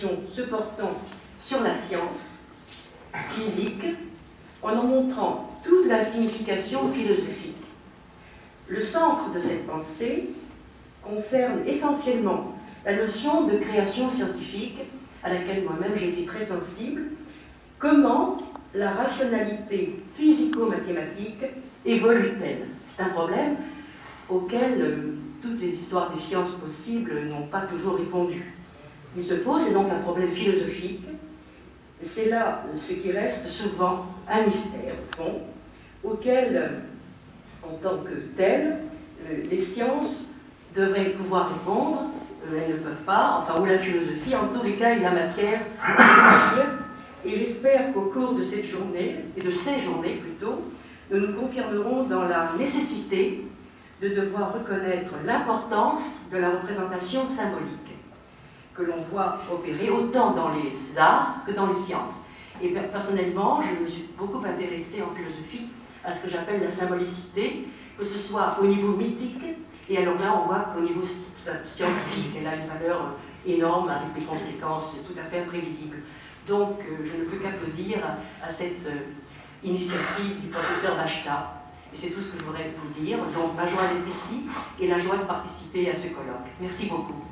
réflexion se portant sur la science physique, en montrant toute la signification philosophique. Le centre de cette pensée concerne essentiellement la notion de création scientifique, à laquelle moi-même j'ai été très sensible. Comment la rationalité physico-mathématique évolue-t-elle? C'est un problème auquel toutes les histoires des sciences possibles n'ont pas toujours répondu. Il se pose donc un problème philosophique. C'est là ce qui reste souvent un mystère, au fond, auquel, en tant que tel, les sciences devraient pouvoir répondre. Elles ne peuvent pas, enfin, ou la philosophie, en tous les cas, il y a matière à réfléchir. Et j'espère qu'au cours de cette journée, et de ces journées plutôt, nous nous confirmerons dans la nécessité de devoir reconnaître l'importance de la représentation symbolique que l'on voit opérer autant dans les arts que dans les sciences. Et personnellement, je me suis beaucoup intéressée en philosophie à ce que j'appelle la symbolicité, que ce soit au niveau mythique, et alors là on voit qu'au niveau scientifique, elle a une valeur énorme avec des conséquences tout à fait imprévisibles. Donc je ne peux qu'applaudir à cette initiative du professeur Bachta. Et c'est tout ce que je voudrais vous dire. Donc ma joie d'être ici et la joie de participer à ce colloque. Merci beaucoup.